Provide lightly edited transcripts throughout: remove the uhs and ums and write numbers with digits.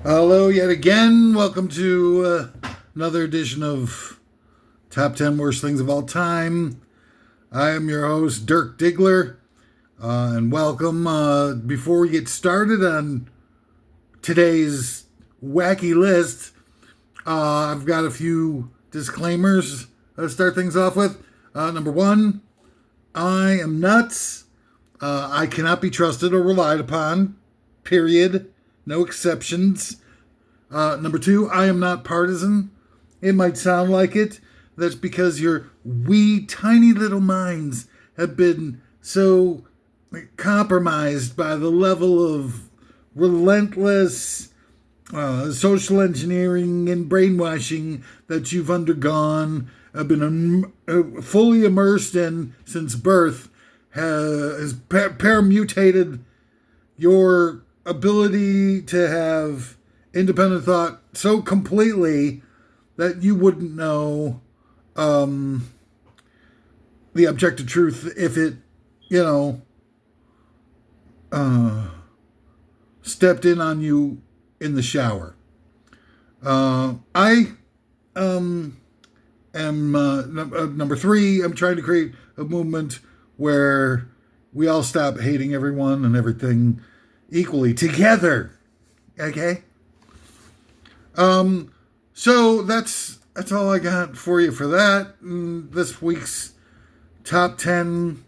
Hello, yet again. Welcome to another edition of Top 10 Worst Things of All Time. I am your host, Dirk Diggler, and welcome. Before we get started on today's wacky list, I've got a few disclaimers to start things off with. Number one, I am nuts. I cannot be trusted or relied upon. Period. No exceptions. Number two, I am not partisan. It might sound like it. That's because your wee, tiny little minds have been so compromised by the level of relentless social engineering and brainwashing that you've undergone, been fully immersed in since birth, has permutated your ability to have independent thought so completely that you wouldn't know the objective truth if it, stepped in on you in the shower. I am number three. I'm trying to create a movement where we all stop hating everyone and everything equally together. Okay. So that's all I got for you for that. This week's top 10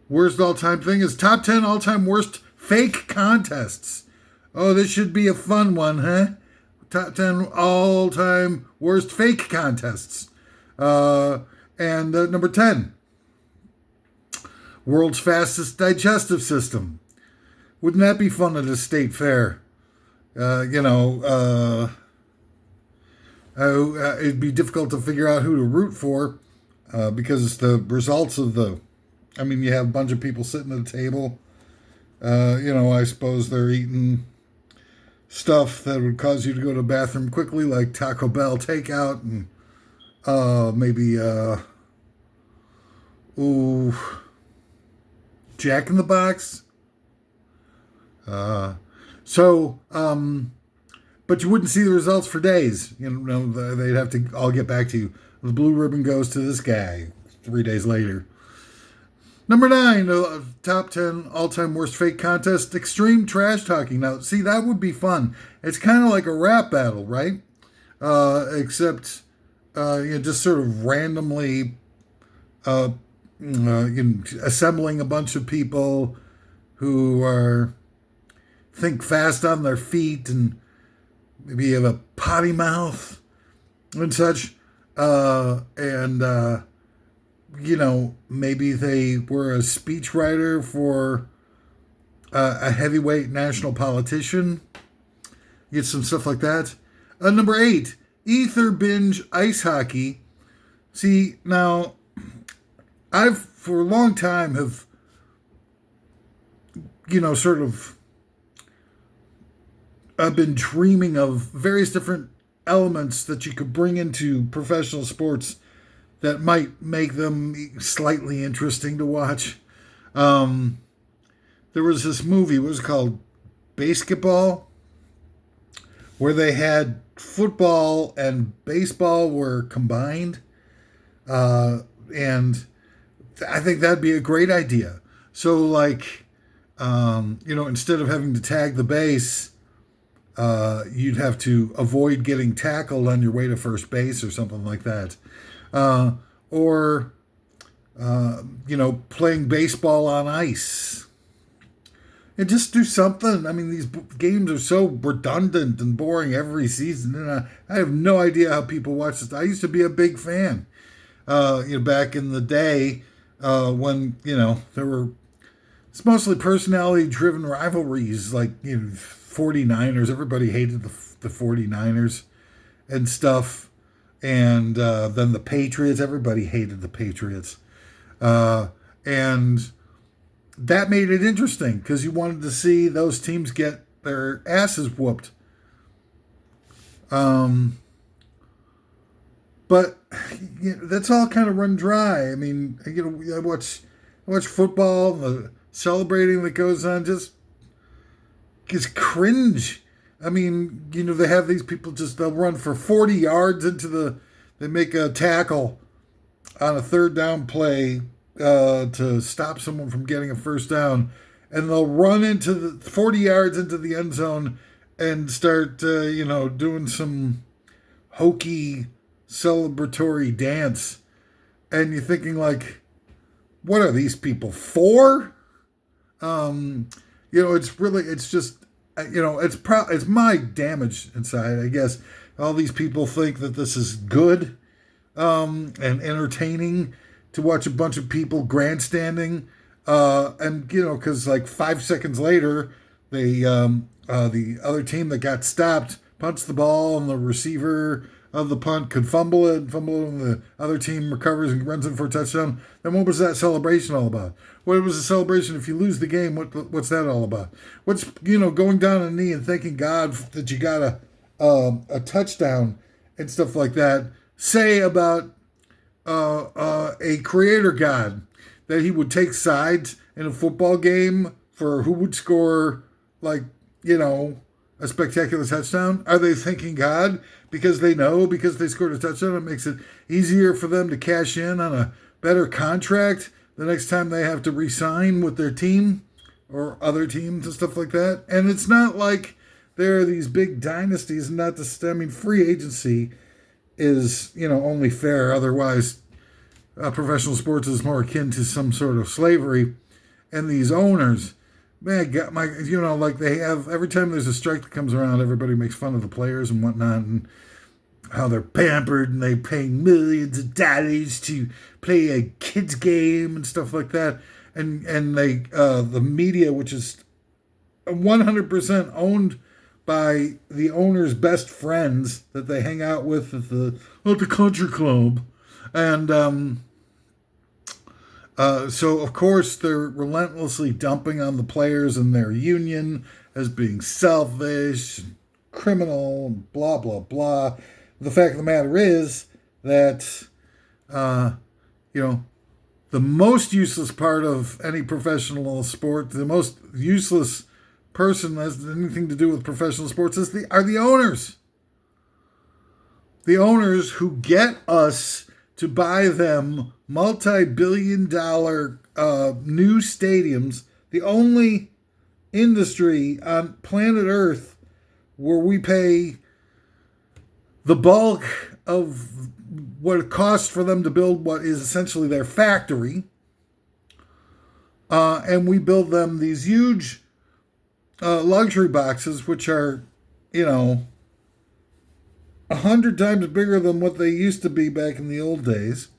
worst all-time thing is top 10 all-time worst fake contests. Oh, this should be a fun one, huh? Top 10 all-time worst fake contests. And number 10, world's fastest digestive system. Wouldn't that be fun at a state fair? It'd be difficult to figure out who to root for because the results of you have a bunch of people sitting at a table. I suppose they're eating stuff that would cause you to go to the bathroom quickly, like Taco Bell takeout and maybe Jack in the Box. But you wouldn't see the results for days. They'd have to all get back to you. The blue ribbon goes to this guy 3 days later. Number 9, top 10 all-time worst fake contest, extreme trash talking. Now, see, that would be fun. It's kind of like a rap battle, right? Except, just sort of randomly assembling a bunch of people who think fast on their feet and maybe have a potty mouth and such. Maybe they were a speechwriter for a heavyweight national politician. Get some stuff like that. Number 8, ether binge ice hockey. See, now, I've for a long time have, I've been dreaming of various different elements that you could bring into professional sports that might make them slightly interesting to watch. There was this movie, what was it called? Basketball, where they had football and baseball were combined. And I think that'd be a great idea. So, instead of having to tag the base, you'd have to avoid getting tackled on your way to first base or something like that. Or playing baseball on ice. And just do something. I mean, these games are so redundant and boring every season. And I have no idea how people watch this. I used to be a big fan, back in the day when, there were, it's mostly personality-driven rivalries, like, 49ers. Everybody hated the 49ers and stuff. And then the Patriots. Everybody hated the Patriots. And that made it interesting because you wanted to see those teams get their asses whooped. But that's all kind of run dry. I mean, I watch football and the celebrating that goes on. Just cringe. I mean, they have these people they'll run for 40 yards they make a tackle on a third down play to stop someone from getting a first down. And they'll run into the 40 yards into the end zone and start, doing some hokey celebratory dance. And you're thinking, like, what are these people for? It's just, it's my damage inside, I guess. All these people think that this is good and entertaining to watch a bunch of people grandstanding. Because like 5 seconds later, the other team that got stopped punts the ball, and the receiver of the punt could fumble it, and the other team recovers and runs in for a touchdown. Then what was that celebration all about? What was the celebration if you lose the game? What's that all about? What's going down on a knee and thanking God that you got a touchdown and stuff like that say about a creator God, that he would take sides in a football game for who would score, like, a spectacular touchdown? Are they thanking God because they know because they scored a touchdown it makes it easier for them to cash in on a better contract the next time they have to re-sign with their team or other teams and stuff like that? And it's not like there are these big dynasties, and free agency is, only fair. Otherwise, professional sports is more akin to some sort of slavery. And these owners, man, they have, every time there's a strike that comes around, everybody makes fun of the players and whatnot, and how they're pampered and they pay millions of dollars to play a kid's game and stuff like that. And they, the media, which is 100% owned by the owner's best friends that they hang out with at the country club. And so, of course, they're relentlessly dumping on the players and their union as being selfish, and criminal, and blah, blah, blah. The fact of the matter is that, the most useless part of any professional sport, the most useless person that has anything to do with professional sports are the owners. The owners who get us to buy them multi-billion-dollar new stadiums, the only industry on planet Earth where we pay the bulk of what it costs for them to build what is essentially their factory, and we build them these huge luxury boxes, which are, 100 times bigger than what they used to be back in the old days.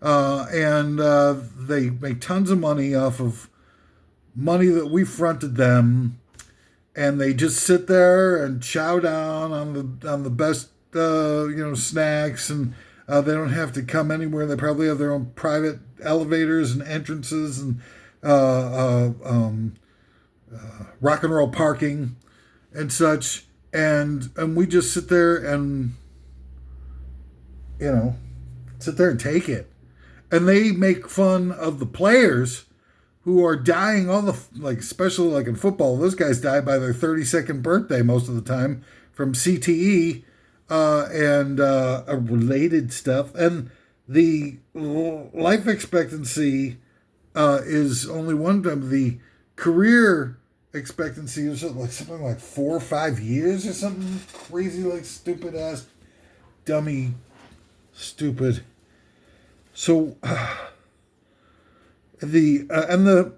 And they make tons of money off of money that we fronted them, and they just sit there and chow down on the best snacks, and they don't have to come anywhere. They probably have their own private elevators and entrances and rock and roll parking and such. And we just sit there and, take it. And they make fun of the players who are dying especially like in football, those guys die by their 32nd birthday most of the time from CTE and related stuff. And the life expectancy is only one time. The career expectancy is something like 4 or 5 years or something crazy, like stupid ass, dummy, stupid. So the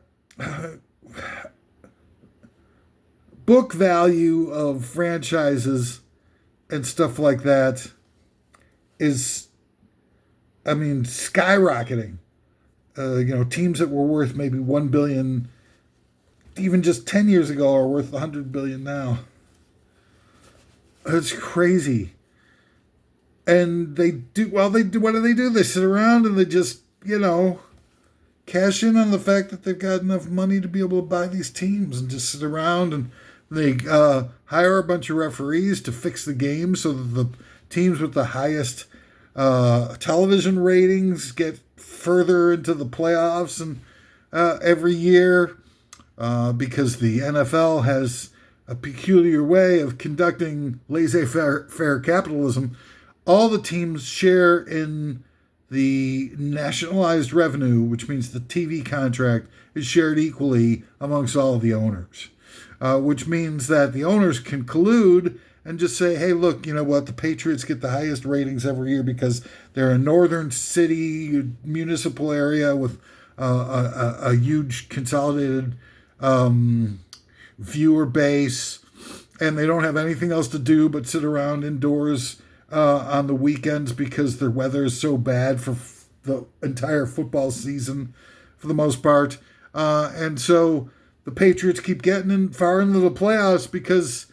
book value of franchises and stuff like that is, skyrocketing. Teams that were worth maybe $1 billion even just 10 years ago are worth $100 billion now. It's crazy. And what do they do? They sit around and they just, cash in on the fact that they've got enough money to be able to buy these teams, and just sit around, and they hire a bunch of referees to fix the game so that the teams with the highest television ratings get further into the playoffs and every year. Because the NFL has a peculiar way of conducting laissez-faire capitalism, all the teams share in the nationalized revenue, which means the TV contract is shared equally amongst all of the owners, which means that the owners can collude and just say, hey, look, you know what? The Patriots get the highest ratings every year because they're a northern city, municipal area with a huge consolidated viewer base, and they don't have anything else to do but sit around indoors on the weekends because their weather is so bad for the entire football season for the most part. And so the Patriots keep getting far into the playoffs because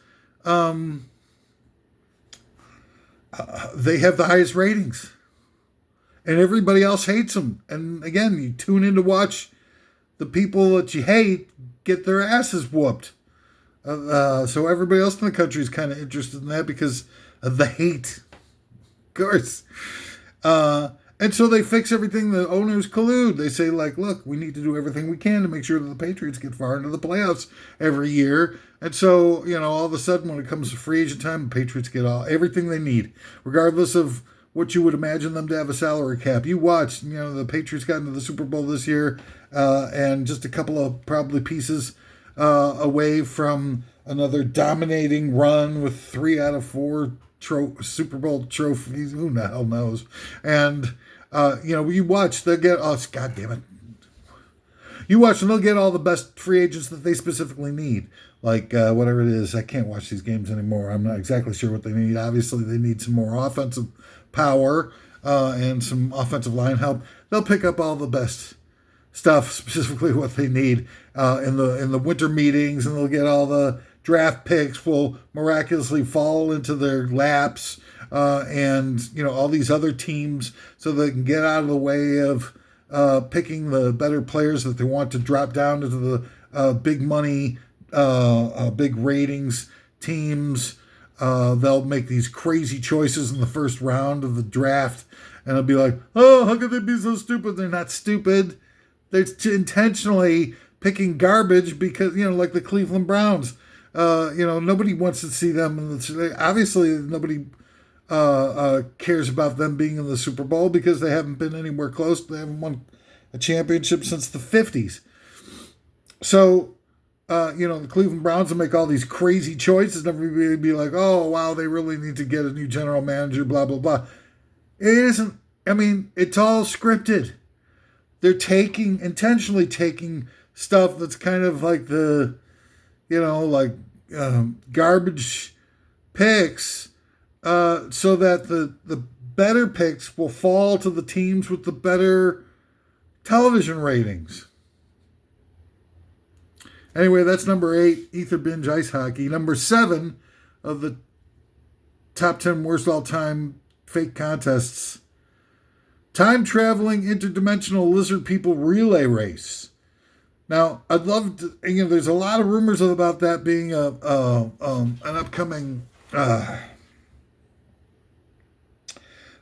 they have the highest ratings. And everybody else hates them. And again, you tune in to watch the people that you hate get their asses whooped. So everybody else in the country is kind of interested in that because of the hate. Of course. And so they fix everything. The owners collude. They say, like, look, we need to do everything we can to make sure that the Patriots get far into the playoffs every year. And so, you know, all of a sudden when it comes to free agent time, the Patriots get everything they need, regardless of what you would imagine them to have a salary cap. You watch, you know, the Patriots got into the Super Bowl this year and just a couple of probably pieces away from another dominating run with 3 out of 4 Super Bowl trophies. Who the hell knows? And, you know, you watch, they'll get, oh, God damn it. You watch and they'll get all the best free agents that they specifically need. Like whatever it is, I can't watch these games anymore. I'm not exactly sure what they need. Obviously, they need some more offensive power and some offensive line help. They'll pick up all the best stuff, specifically what they need in the winter meetings, and they'll get all the draft picks will miraculously fall into their laps, and you know all these other teams, so they can get out of the way of picking the better players that they want to drop down into the big money, big ratings teams. They'll make these crazy choices in the first round of the draft, and it'll be like, oh, how could they be so stupid? They're not stupid. They're intentionally picking garbage because, you know, like the Cleveland Browns. You know, nobody wants to see them. Obviously, nobody cares about them being in the Super Bowl because they haven't been anywhere close. They haven't won a championship since the 50s. So, you know, the Cleveland Browns will make all these crazy choices, and everybody would be like, oh, wow, they really need to get a new general manager, blah, blah, blah. It isn't, I mean, it's all scripted. They're intentionally taking stuff that's kind of like the, you know, like garbage picks, so that the better picks will fall to the teams with the better television ratings. Anyway, that's number 8, Ether Binge Ice Hockey. Number 7 of the top 10 worst all-time fake contests, time-traveling interdimensional lizard people relay race. Now, I'd love to, you know, there's a lot of rumors about that being an upcoming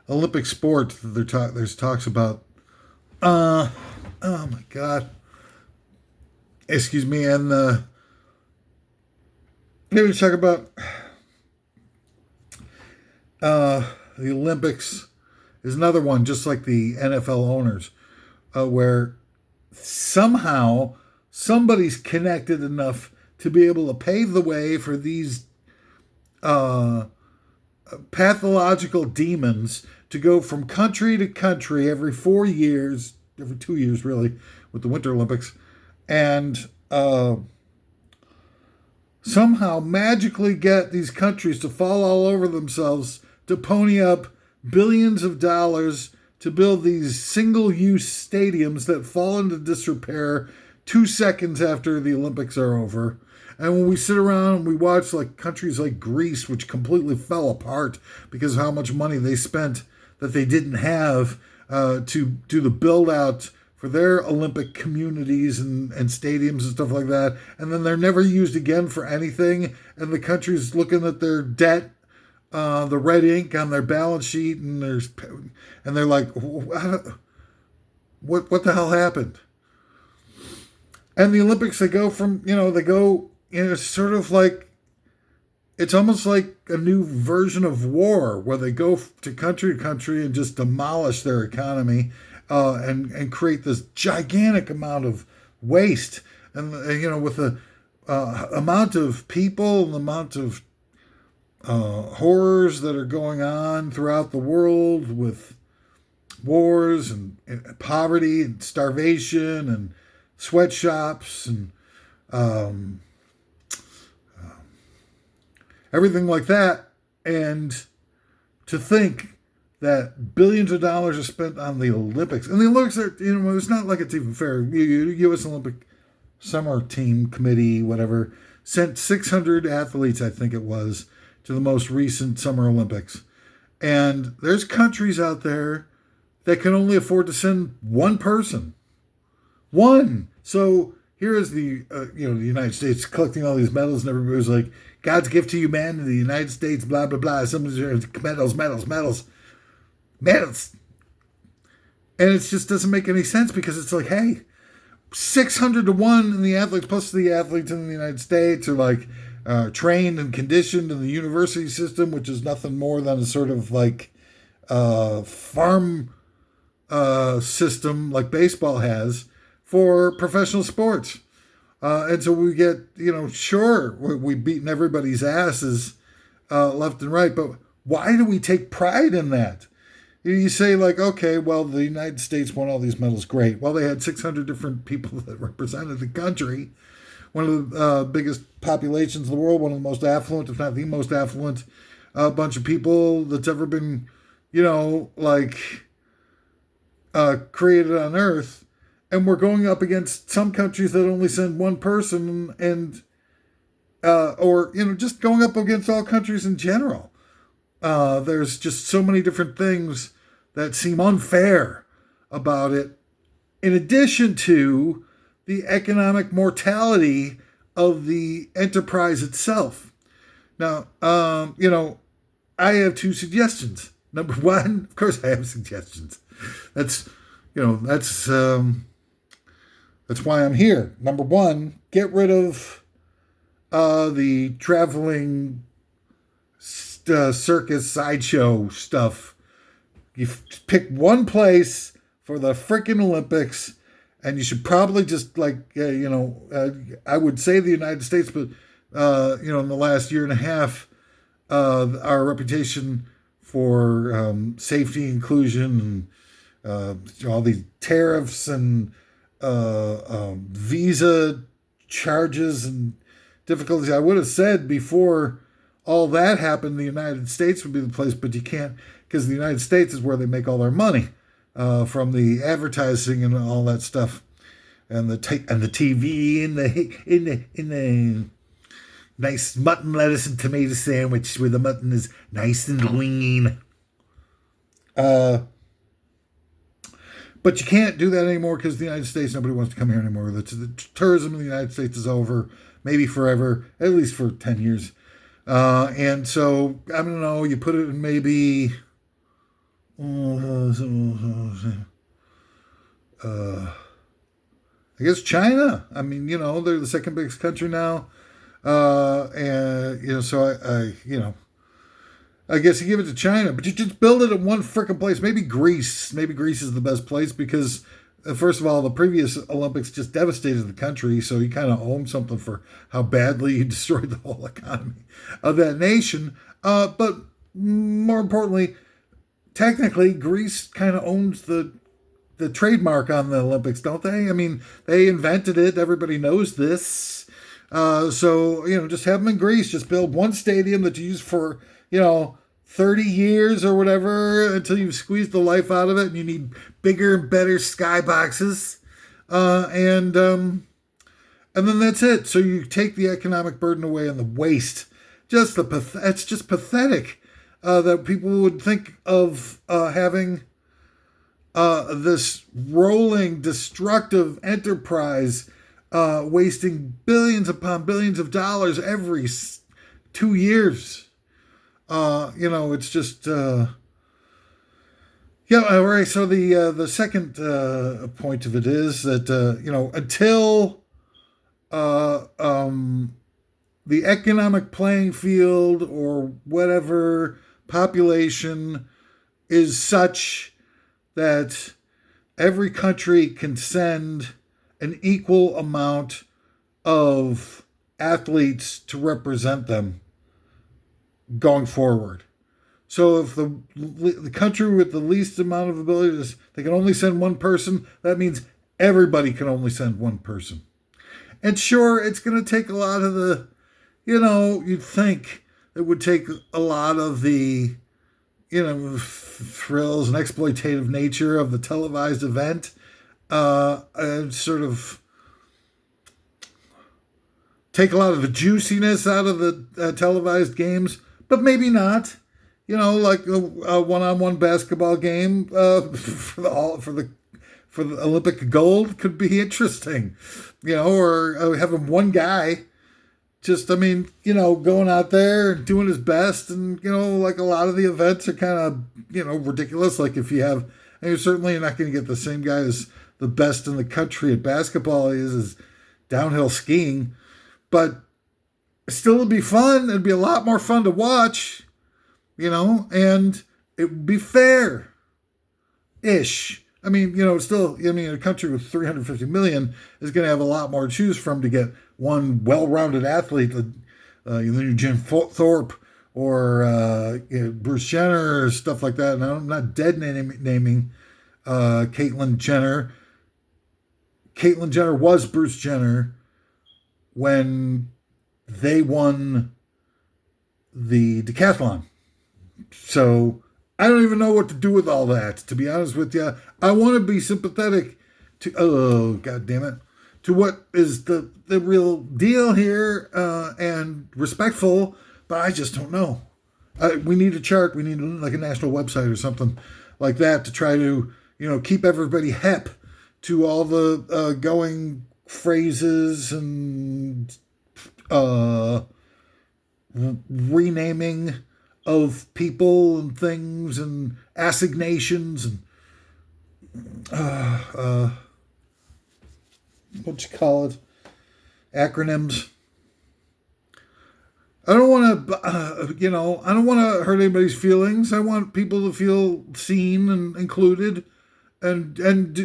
Olympic sport that there's talks about. Oh my God. Excuse me, and here we talk about the Olympics is another one, just like the NFL owners, where somehow somebody's connected enough to be able to pave the way for these pathological demons to go from country to country every 4 years, every 2 years really, with the Winter Olympics, and somehow magically get these countries to fall all over themselves to pony up billions of dollars to build these single-use stadiums that fall into disrepair 2 seconds after the Olympics are over. And when we sit around and we watch like countries like Greece, which completely fell apart because of how much money they spent that they didn't have to do the build-out for their Olympic communities and stadiums and stuff like that. And then they're never used again for anything. And the country's looking at their debt, the red ink on their balance sheet, and they're like, what the hell happened? And the Olympics, they go, sort of like it's almost like a new version of war where they go to country and just demolish their economy and create this gigantic amount of waste. And, with the amount of people and the amount of horrors that are going on throughout the world with wars and poverty and starvation and sweatshops and everything like that. And to think that billions of dollars are spent on the Olympics. And the Olympics are, it's not like it's even fair. U.S. Olympic Summer Team Committee, whatever, sent 600 athletes, I think it was, to the most recent Summer Olympics. And there's countries out there that can only afford to send one person. One. So here is the United States collecting all these medals, and everybody was like, God's gift to humanity, the United States, blah, blah, blah. Somebody's medals. And it just doesn't make any sense because it's like, hey, 600 to 1 in the athletes, plus the athletes in the United States are like trained and conditioned in the university system, which is nothing more than a sort of like farm system like baseball has for professional sports. And so we get, sure, we've beaten everybody's asses left and right, but why do we take pride in that? You say like, okay, well, the United States won all these medals. Great. Well, they had 600 different people that represented the country. One of the biggest populations in the world, one of the most affluent, if not the most affluent bunch of people that's ever been, created on Earth. And we're going up against some countries that only send one person and just going up against all countries in general. There's just so many different things that seem unfair about it, in addition to the economic mortality of the enterprise itself. Now, I have two suggestions. Number one, of course I have suggestions. That's why I'm here. Number one, get rid of the traveling circus sideshow stuff. You pick one place for the freaking Olympics, and you should probably just I would say the United States, but in the last year and a half, our reputation for safety, inclusion, and all these tariffs and visa charges and difficulties. I would have said before all that happened, the United States would be the place, but you can't, because the United States is where they make all their money from the advertising and all that stuff, and the TV and the nice mutton, lettuce, and tomato sandwich where the mutton is nice and lean. But you can't do that anymore because the United States, nobody wants to come here anymore. The tourism in the United States is over, maybe forever, at least for 10 years. And so, I don't know, you put it in maybe, I guess China. I mean, they're the second biggest country now. So I guess you give it to China, but you just build it in one frickin' place. Maybe Greece. Maybe Greece is the best place because, first of all, the previous Olympics just devastated the country, so you kind of owe them something for how badly you destroyed the whole economy of that nation. But more importantly, technically, Greece kind of owns the trademark on the Olympics, don't they? I mean, they invented it. Everybody knows this. So, just have them in Greece. Just build one stadium that you use for, 30 years or whatever until you've squeezed the life out of it and you need bigger and better skyboxes. And then that's it. So you take the economic burden away and the waste. It's just pathetic that people would think of having this rolling, destructive enterprise wasting billions upon billions of dollars every 2 years. It's just, all right. So the second point of it is that, until the economic playing field or whatever population is such that every country can send an equal amount of athletes to represent them going forward. So if the country with the least amount of abilities, they can only send one person, that means everybody can only send one person. And sure, it's going to take a lot of the, you'd think it would take a lot of the, thrills and exploitative nature of the televised event, and sort of take a lot of the juiciness out of the televised games, but maybe not. Like a one-on-one basketball game for the Olympic gold could be interesting, or having one guy just, going out there and doing his best. And, like a lot of the events are kind of, ridiculous. Like if you have, and you're certainly not going to get the same guy as the best in the country at basketball as downhill skiing, but still it'd be fun. It'd be a lot more fun to watch, and it would be fair-ish. A country with 350 million is going to have a lot more to choose from to get one well-rounded athlete, Jim Thorpe or Bruce Jenner or stuff like that. And I'm not dead naming Caitlyn Jenner. Caitlyn Jenner was Bruce Jenner when they won the decathlon. So I don't even know what to do with all that, to be honest with you. I want to be sympathetic to what is the real deal here, and respectful, but I just don't know. We need a chart. We need like a national website or something like that to try to, keep everybody hep to all the going phrases and renaming of people and things and assignations and acronyms. I don't want to, I don't want to hurt anybody's feelings. I want people to feel seen and included and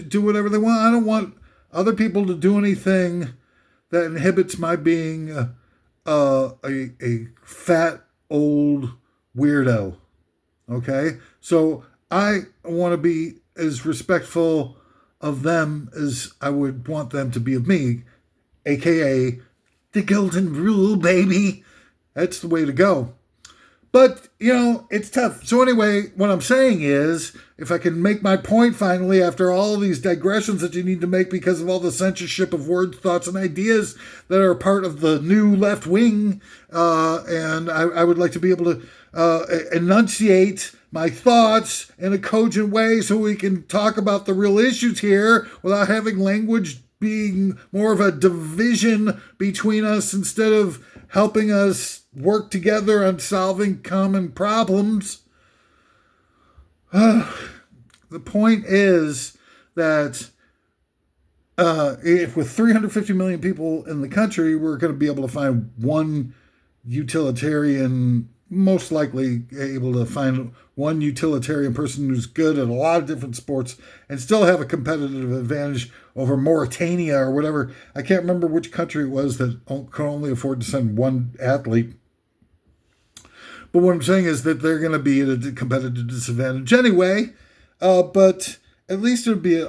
do whatever they want. I don't want other people to do anything that inhibits my being a fat old weirdo. Okay? So I want to be as respectful of them as I would want them to be of me, aka the golden rule, baby. That's the way to go. But, it's tough. So anyway, what I'm saying is, if I can make my point finally after all these digressions that you need to make because of all the censorship of words, thoughts, and ideas that are part of the new left wing, and I would like to be able to enunciate my thoughts in a cogent way so we can talk about the real issues here without having language being more of a division between us instead of helping us work together on solving common problems. The point is that if with 350 million people in the country, we're going to be able to find one utilitarian, most likely able to find one utilitarian person who's good at a lot of different sports and still have a competitive advantage over Mauritania or whatever. I can't remember which country it was that could only afford to send one athlete. But what I'm saying is that they're going to be at a competitive disadvantage anyway. But at least it would be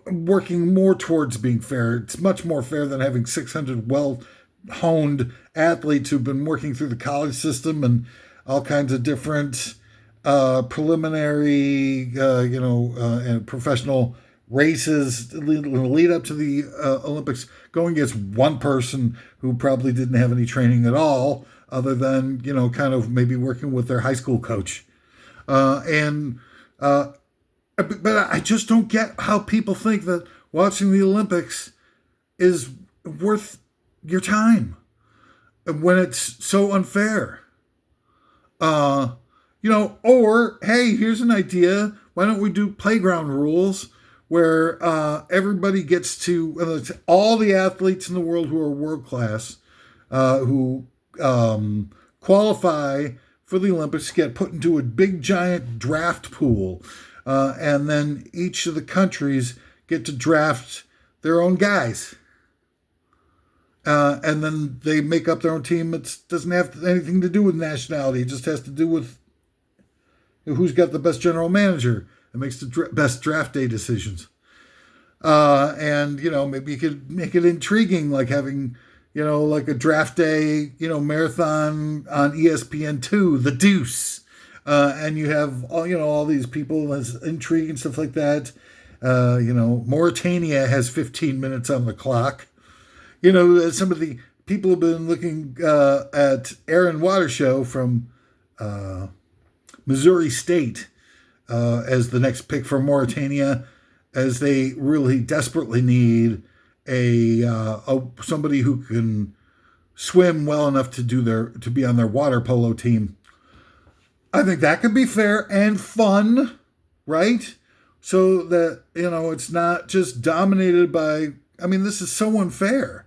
working more towards being fair. It's much more fair than having 600 well-honed athletes who've been working through the college system and all kinds of different preliminary, and professional races lead up to the Olympics, going against one person who probably didn't have any training at all, other than, kind of maybe working with their high school coach. But I just don't get how people think that watching the Olympics is worth your time when it's so unfair. Or, hey, here's an idea. Why don't we do playground rules where everybody gets to, all the athletes in the world who are world class, who qualify for the Olympics get put into a big giant draft pool, and then each of the countries get to draft their own guys. And then they make up their own team. It doesn't have anything to do with nationality. It just has to do with who's got the best general manager and makes the best draft day decisions. And, maybe you could make it intriguing, like having, like a draft day, marathon on ESPN2, The Deuce. And you have all these people as intrigue and stuff like that. Mauritania has 15 minutes on the clock. Some of the people have been looking at Aaron Watershow from Missouri State as the next pick for Mauritania, as they really desperately need a somebody who can swim well enough to be on their water polo team. I think that could be fair and fun, right? So that it's not just dominated by. I mean, this is so unfair.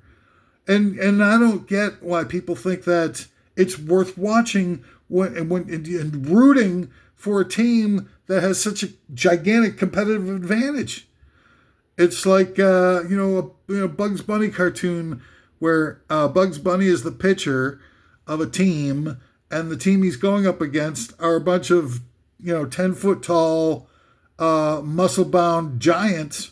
And I don't get why people think that it's worth watching and rooting for a team that has such a gigantic competitive advantage. It's like a Bugs Bunny cartoon where Bugs Bunny is the pitcher of a team, and the team he's going up against are a bunch of 10-foot tall, muscle-bound giants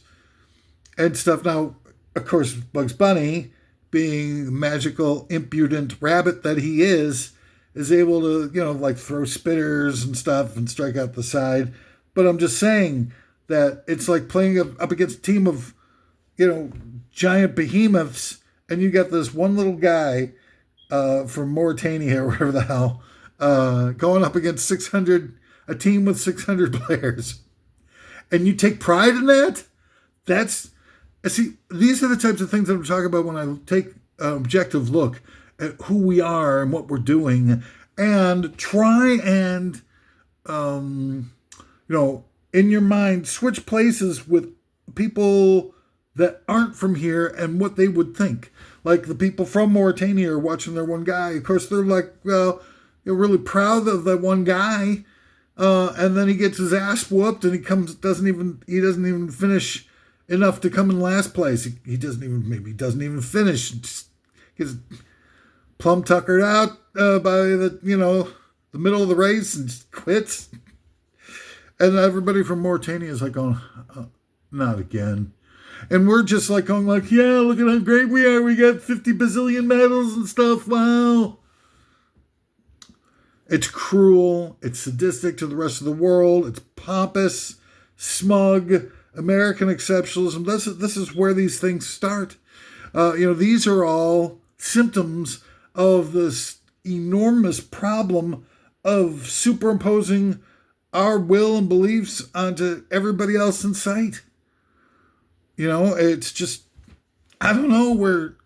and stuff. Now, of course, Bugs Bunny, being the magical, impudent rabbit that he is able to, throw spitters and stuff and strike out the side. But I'm just saying that it's like playing up against a team of, giant behemoths, and you got this one little guy from Mauritania or wherever the hell, going up against a team with 600 players. And you take pride in that? See, these are the types of things that I'm talking about when I take an objective look at who we are and what we're doing, and try and, in your mind, switch places with people that aren't from here and what they would think. Like the people from Mauritania are watching their one guy. Of course, they're like, well, you're really proud of that one guy, and then he gets his ass whooped, and he doesn't even finish enough to come in last place. He doesn't even finish. Just gets plumb tuckered out by the middle of the race and just quits. And everybody from Mauritania is like going, not again. And we're just like going like, yeah, look at how great we are. We got 50 bazillion medals and stuff. Wow. It's cruel. It's sadistic to the rest of the world. It's pompous, smug, American exceptionalism. This is where these things start. These are all symptoms of this enormous problem of superimposing our will and beliefs onto everybody else in sight. It's just, I don't know where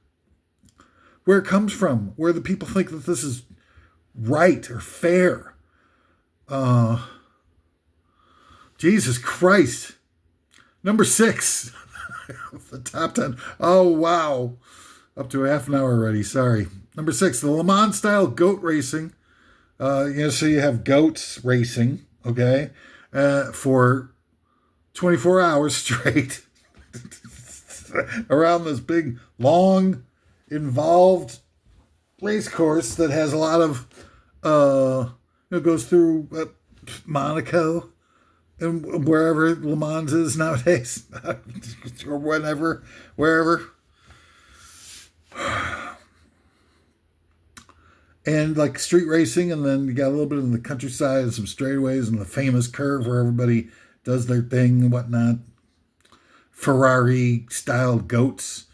it comes from, where the people think that this is right or fair. Jesus Christ. Number 6, the top 10. Oh, wow. Up to half an hour already. Sorry. Number 6, the Le Mans style goat racing. So you have goats racing, okay, for 24 hours straight around this big, long, involved race course that has a lot of, goes through Monaco and wherever Le Mans is nowadays, or wherever. And like street racing, and then you got a little bit in the countryside and some straightaways and the famous curve where everybody does their thing and whatnot. Ferrari-style goats.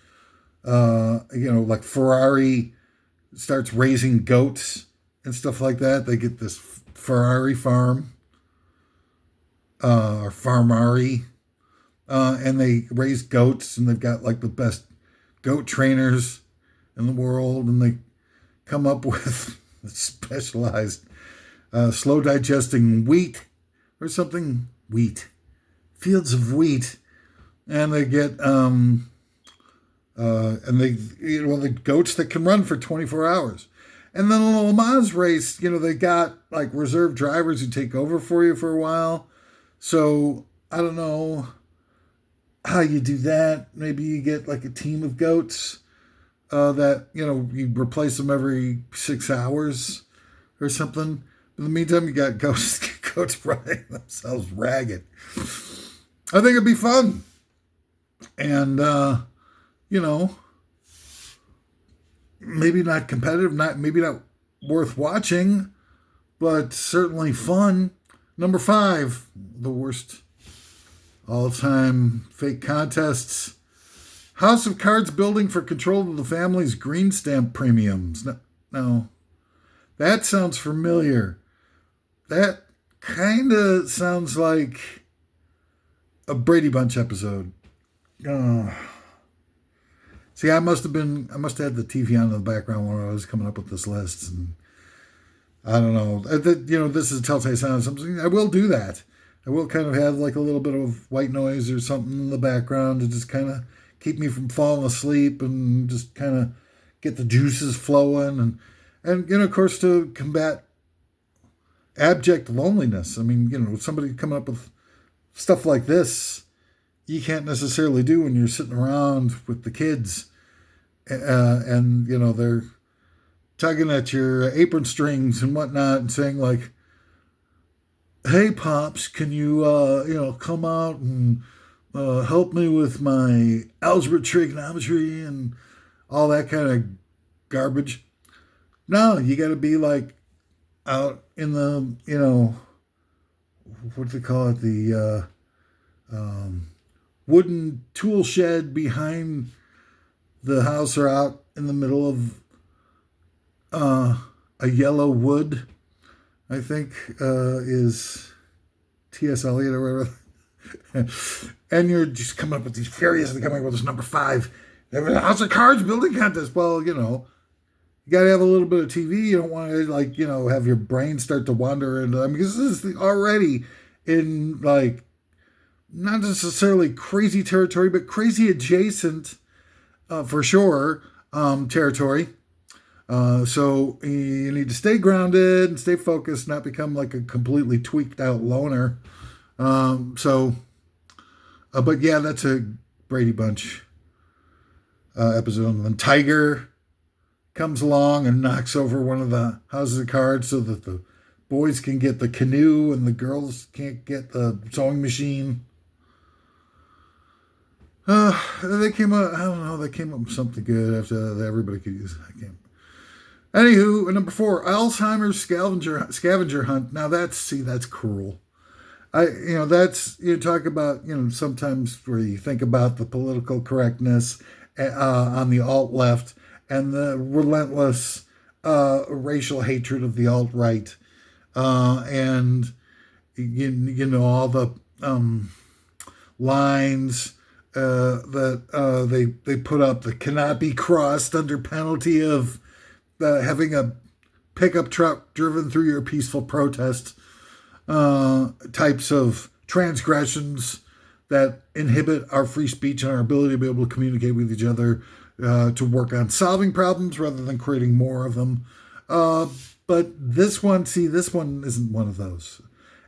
Like Ferrari starts raising goats and stuff like that. They get this Ferrari farm. Or Farmari. And they raise goats, and they've got like the best goat trainers in the world, and they come up with specialized slow digesting wheat or something. Fields of wheat. And they get And the goats that can run for 24 hours. And then a Le Mans race, they got like reserve drivers who take over for you for a while. So I don't know how you do that. Maybe you get like a team of goats that, you replace them every 6 hours or something. In the meantime, you got goats running themselves ragged. I think it'd be fun. And, maybe not competitive, maybe not worth watching, but certainly fun. Number 5, the worst all-time fake contests. House of Cards building for control of the family's green stamp premiums. No. That sounds familiar. That kind of sounds like a Brady Bunch episode. See, I must have had the TV on in the background when I was coming up with this list, and I don't know. This is a telltale sign of something. I will do that. I will kind of have like a little bit of white noise or something in the background to just kind of keep me from falling asleep and just kind of get the juices flowing and of course, to combat abject loneliness. I mean, somebody coming up with stuff like this, you can't necessarily do when you're sitting around with the kids and they're tugging at your apron strings and whatnot and saying like, hey, Pops, can you, come out and help me with my algebra trigonometry and all that kind of garbage? No, you got to be like out in the, what do they call it? The wooden tool shed behind the house or out in the middle of a yellow wood, I think is T.S. Eliot or whatever. And you're just coming up with these furiously coming up with this number 5. House of Cards building contest. Well, you got to have a little bit of TV. You don't want to have your brain start to wander into because this is already in like not necessarily crazy territory, but crazy adjacent for sure territory. So you need to stay grounded and stay focused, not become like a completely tweaked out loner. But yeah, that's a Brady Bunch episode. And then Tiger comes along and knocks over one of the houses of cards so that the boys can get the canoe and the girls can't get the sewing machine. They came up, I don't know, they came up with something good after that everybody could use. I can't. Anywho, number 4, Alzheimer's scavenger hunt. Now that's cruel. You talk about, sometimes where you think about the political correctness on the alt left and the relentless racial hatred of the alt right, and all the lines that they put up that cannot be crossed under penalty of having a pickup truck driven through your peaceful protest, types of transgressions that inhibit our free speech and our ability to be able to communicate with each other, to work on solving problems rather than creating more of them. But this one isn't one of those.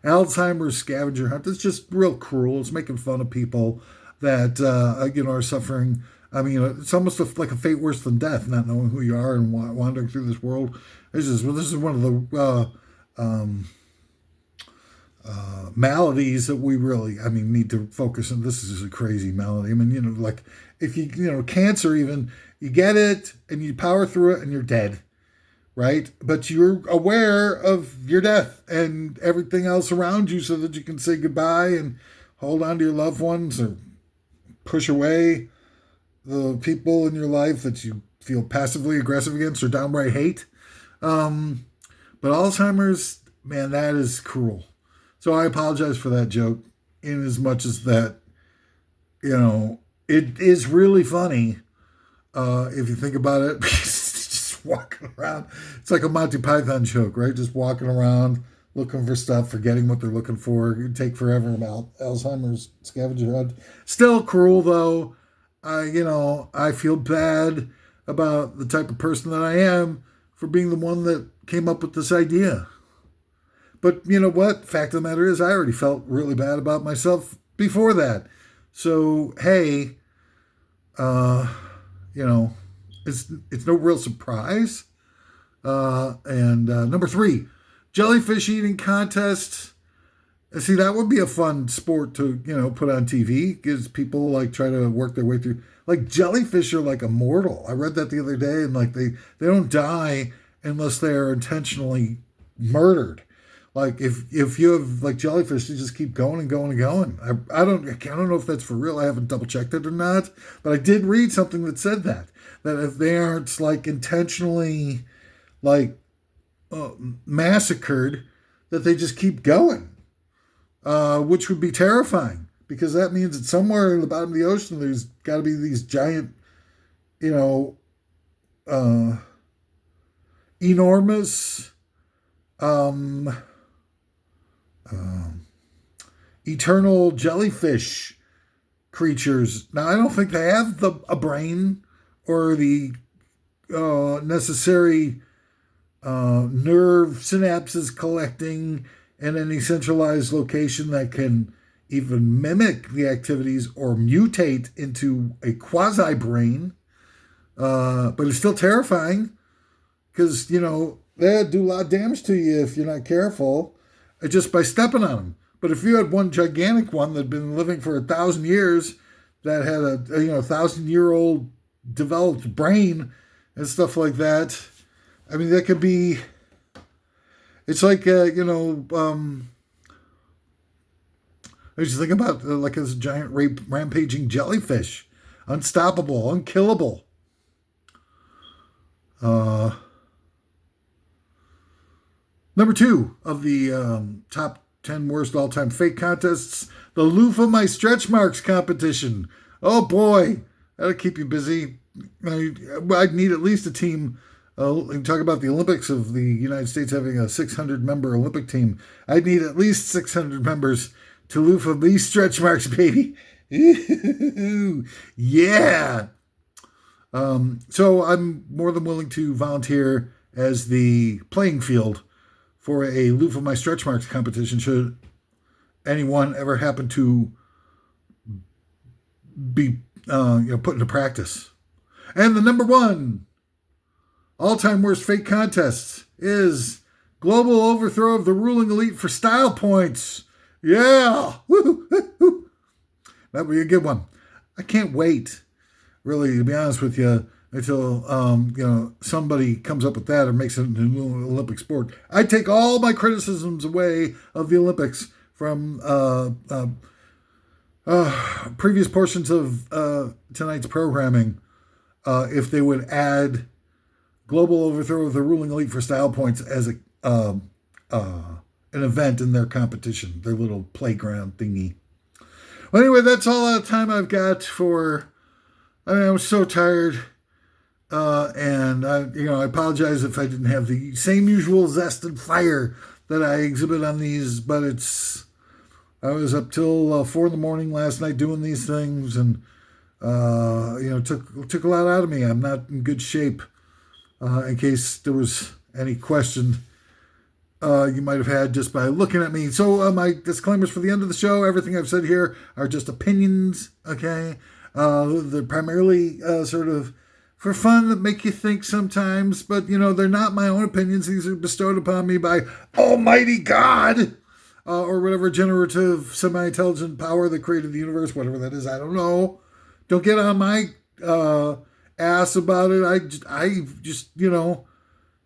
Alzheimer's scavenger hunt is just real cruel. It's making fun of people that, are suffering. I mean, it's almost like a fate worse than death, not knowing who you are and wandering through this world. This is one of the maladies that we really, need to focus on. This is a crazy malady. Like if cancer even, you get it and you power through it and you're dead, right? But you're aware of your death and everything else around you so that you can say goodbye and hold on to your loved ones or push away the people in your life that you feel passively aggressive against or downright hate. But Alzheimer's, man, that is cruel. So I apologize for that joke in as much as that, it is really funny if you think about it. Just walking around. It's like a Monty Python joke, right? Just walking around, looking for stuff, forgetting what they're looking for. It'd take forever about Alzheimer's scavenger hunt. Still cruel, though. I feel bad about the type of person that I am for being the one that came up with this idea. But you know what? Fact of the matter is, I already felt really bad about myself before that. So hey, uh, you know, it's no real surprise. And number three, jellyfish eating contest. See, that would be a fun sport to put on TV because people like try to work their way through. Like jellyfish are like immortal. I read that the other day, and like they don't die unless they are intentionally murdered. Like if you have like jellyfish, you just keep going and going and going. I don't know if that's for real. I haven't double checked it or not, but I did read something that said that if they aren't like intentionally like massacred, that they just keep going, which would be terrifying because that means that somewhere in the bottom of the ocean there's got to be these giant, you know, enormous. Eternal jellyfish creatures. Now, I don't think they have a brain or the necessary nerve synapses collecting in any centralized location that can even mimic the activities or mutate into a quasi brain. But it's still terrifying because, they do a lot of damage to you if you're not careful just by stepping on them. But if you had one gigantic one that had been living for 1,000 years, that had a 1,000-year-old developed brain and stuff like that, I mean, that could be. It's like I was just thinking about like this giant rampaging jellyfish, unstoppable, unkillable. Number two of the top 10 worst all-time fake contests, the Loofah My Stretch Marks competition. Oh boy, that'll keep you busy. I'd need at least a team. Talk about the Olympics of the United States having a 600-member Olympic team. I'd need at least 600 members to loofah these stretch marks, baby. Yeah. So I'm more than willing to volunteer as the playing field for a loofah my stretch marks competition should anyone ever happen to be put into practice. And the number one all-time worst fake contest is global overthrow of the ruling elite for style points. Yeah. That would be a good one. I can't wait, really, to be honest with you, until somebody comes up with that or makes it into a new Olympic sport. I take all my criticisms away of the Olympics from previous portions of tonight's programming if they would add global overthrow of the ruling elite for style points as an event in their competition, their little playground thingy. Well, anyway, that's all the time I've got for. I'm so tired, and I apologize if I didn't have the same usual zest and fire that I exhibit on these. But I was up till 4 a.m. last night doing these things, and took a lot out of me. I'm not in good shape. In case there was any question you might have had just by looking at me. So my disclaimers for the end of the show, everything I've said here are just opinions, okay? They're primarily sort of for fun that make you think sometimes, but, they're not my own opinions. These are bestowed upon me by Almighty God or whatever generative semi-intelligent power that created the universe, whatever that is, I don't know. Don't get on my ass about it. I just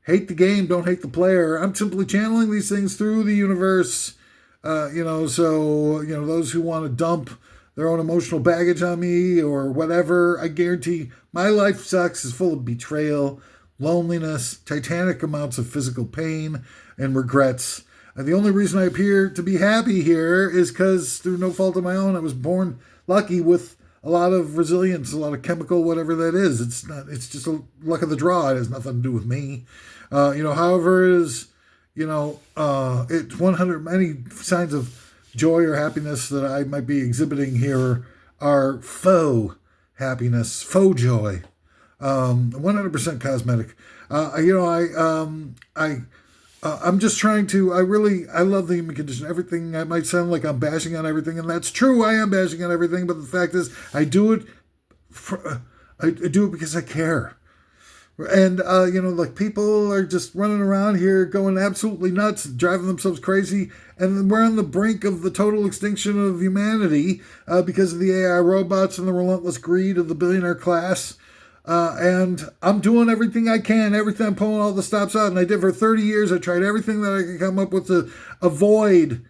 hate the game, don't hate the player. I'm simply channeling these things through the universe. So those who want to dump their own emotional baggage on me or whatever, I guarantee my life sucks, is full of betrayal, loneliness, titanic amounts of physical pain, and regrets. And the only reason I appear to be happy here is because, through no fault of my own, I was born lucky with a lot of resilience, a lot of chemical, whatever that is. It's just a luck of the draw. It has nothing to do with me. However it is, it's 100, many signs of joy or happiness that I might be exhibiting here are faux happiness, faux joy, 100% cosmetic. I'm just trying to. I love the human condition. Everything. I might sound like I'm bashing on everything, and that's true. I am bashing on everything, but the fact is, I do it. I do it because I care. And, like people are just running around here going absolutely nuts, driving themselves crazy. And we're on the brink of the total extinction of humanity because of the AI robots and the relentless greed of the billionaire class. And I'm doing everything I can, everything. I'm pulling all the stops out. And I did for 30 years. I tried everything that I could come up with to avoid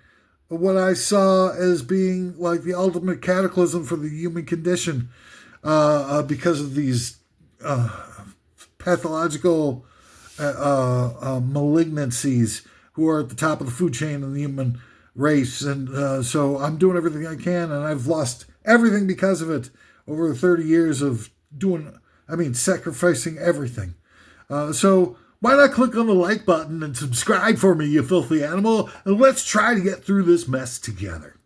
what I saw as being like the ultimate cataclysm for the human condition because of these pathological malignancies who are at the top of the food chain in the human race. And so I'm doing everything I can, and I've lost everything because of it over 30 years of sacrificing everything. So why not click on the like button and subscribe for me, you filthy animal, and let's try to get through this mess together.